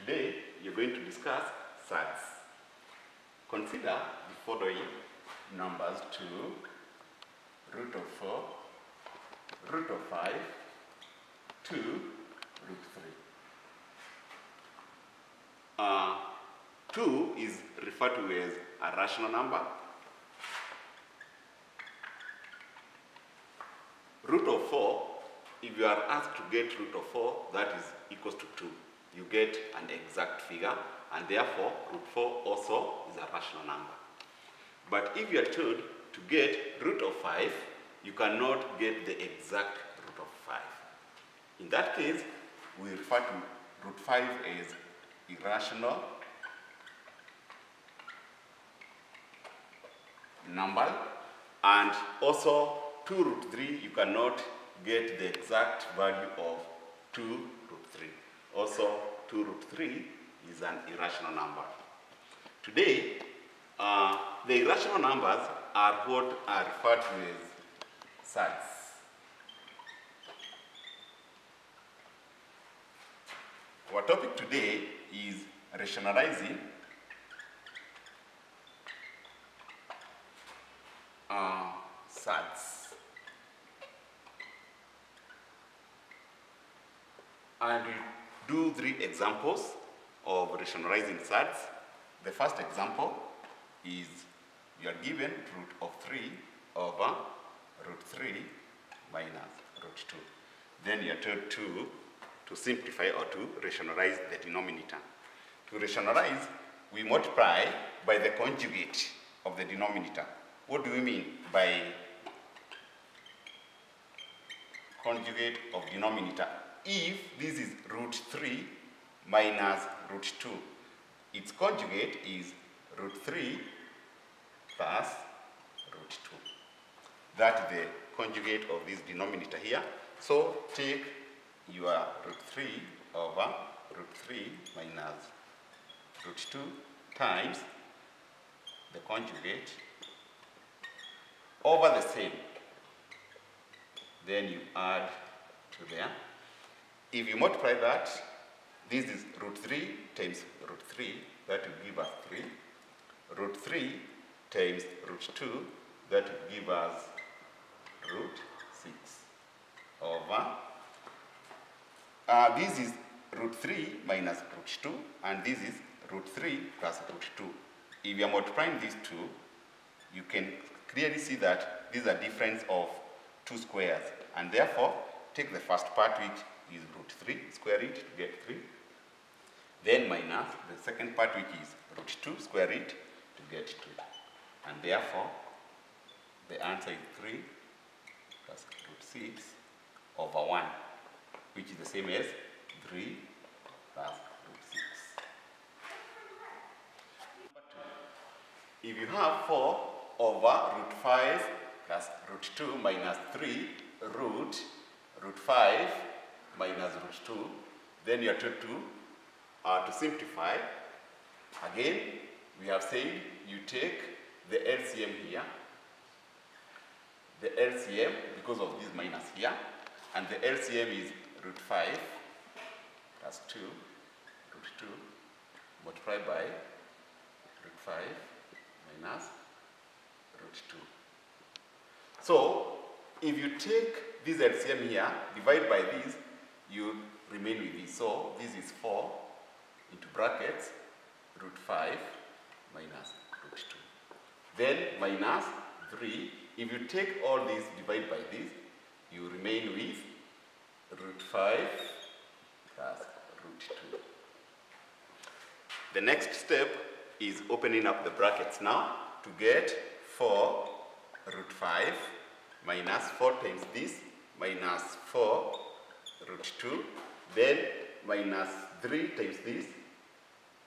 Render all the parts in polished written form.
Today, you're going to discuss surds. Consider the following numbers: 2, root of 4, root of 5, 2, root 3. 2 is referred to as a rational number. Root of 4, if you are asked to get root of 4, that is equals to 2. You get an exact figure, and therefore root 4 also is a rational number. But if you are told to get root of 5, you cannot get the exact root of 5. In that case, we refer to root 5 as irrational number, and also 2 root 3, you cannot get the exact value of 2 root 3. Also, 2 root 3 is an irrational number. Today, the irrational numbers are what are referred to as surds. Our topic today is rationalizing surds. And we do 3 examples of rationalizing surds. The first example is you are given root of 3 over root 3 minus root 2. Then you are told to simplify or to rationalize the denominator. To rationalize, we multiply by the conjugate of the denominator. What do we mean by conjugate of denominator? If this is root 3 minus root 2, its conjugate is root 3 plus root 2. That is the conjugate of this denominator here. So take your root 3 over root 3 minus root 2 times the conjugate over the same. Then you add to there. If you multiply that, this is root 3 times root 3, that will give us 3. Root 3 times root 2, that will give us root 6 over. This is root 3 minus root 2, and this is root 3 plus root 2. If you are multiplying these two, you can clearly see that this is a difference of 2 squares, and therefore take the first part, which is root 3, square it to get 3. Then minus the second part, which is root 2, square it to get 2. And therefore, the answer is 3 plus root 6 over 1, which is the same as 3 plus root 6. If you have 4 over root 5 plus root 2 minus 3 root 5 minus root 2, then you are told to simplify. Again, we have said you take the LCM here, the LCM because of this minus here, and the LCM is root 5 plus 2, root 2, multiplied by root 5 minus root 2. So, if you take this LCM here, divide by this, you remain with this. So, this is 4 into brackets, root 5 minus root 2. Then minus 3. If you take all these, divide by this, you remain with root 5 plus root 2. The next step is opening up the brackets now to get 4 root 5 minus 4 times this, minus 4 root 2, then minus 3 times this,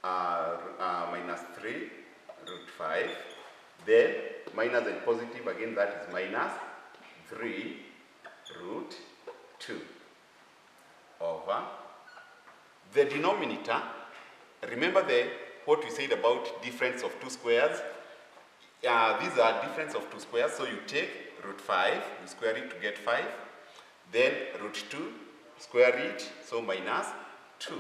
minus 3 root 5, then minus and positive again, that is minus 3 root 2 over the denominator. Remember what we said about difference of 2 squares? These are difference of 2 squares, so you take root 5, you square it to get 5, then root 2, square it, so minus 2.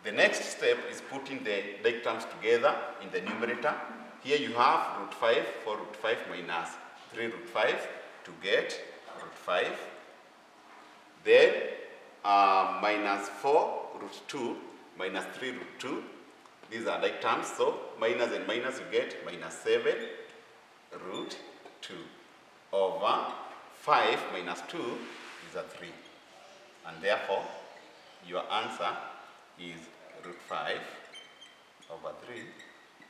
The next step is putting the like terms together in the numerator. Here you have root 5, 4 root 5 minus 3 root 5 to get root 5. Then minus 4 root 2 minus 3 root 2. These are like terms, so minus and minus you get minus 7 root 2 over 5 minus 2 is a 3. And therefore, your answer is root 5 over 3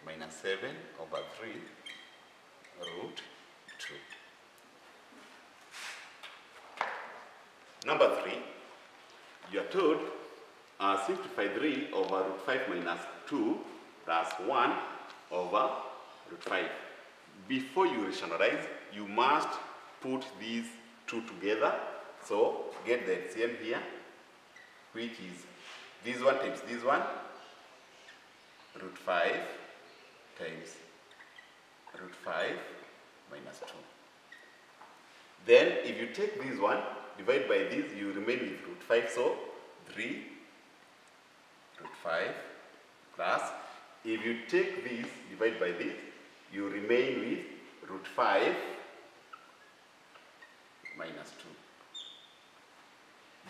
minus 7 over 3 root 2. Number 3, you are told simplify 3 over root 5 minus 2 plus 1 over root 5. Before you rationalize, you must put these two together. So get the LCM here, which is this one times this one, root 5 times root 5 minus 2. Then if you take this one, divide by this, you remain with root 5, so 3 root 5 plus, if you take this, divide by this, you remain with root 5 minus 2.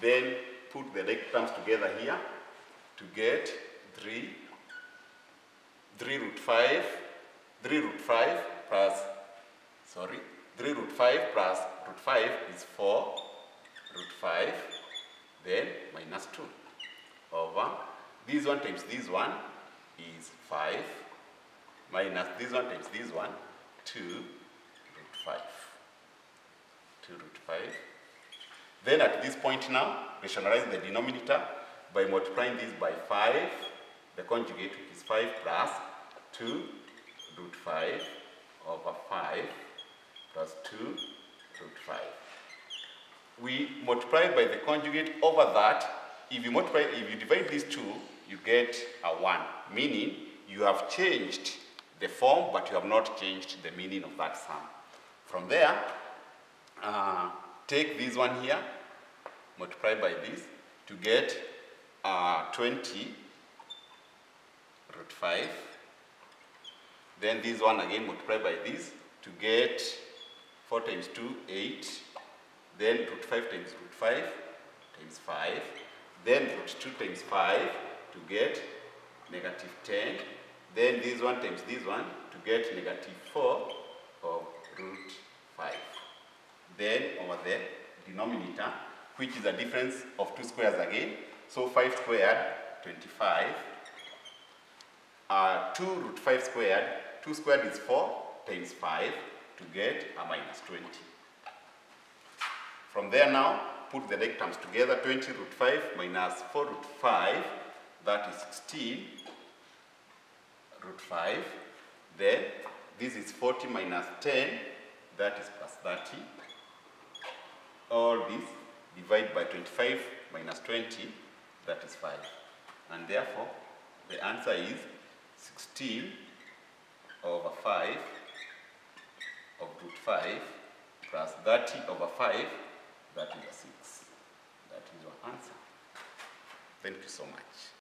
Then put the like terms together here to get 3 root 5 plus, 3 root 5 plus root 5 is 4 root 5, then minus 2 over this one times this one is 5 minus this one times this one, 2 root 5. 2 root 5. Then at this point now, rationalize the denominator by multiplying this by 5, the conjugate which is 5 plus 2 root 5 over 5 plus 2 root 5. We multiply by the conjugate over that. If you divide these two, you get a 1, meaning you have changed the form, but you have not changed the meaning of that sum. From there, take this one here, multiply by this to get 20 root 5. Then this one again, multiply by this to get 4 times 2, 8. Then root 5 times root 5 times 5. Then root 2 times 5 to get negative 10. Then this one times this one to get negative 4 of root 5. Then over the denominator, which is a difference of 2 squares again. So 5 squared, 25. 2 root 5 squared, 2 squared is 4 times 5 to get a minus 20. From there now, put the like terms together, 20 root 5 minus 4 root 5, that is 16 root 5. Then this is 40 minus 10, that is plus 30. All this divide by 25 minus 20, that is 5. And therefore, the answer is 16 over 5 of root 5 plus 30 over 5, that is a 6. That is your answer. Thank you so much.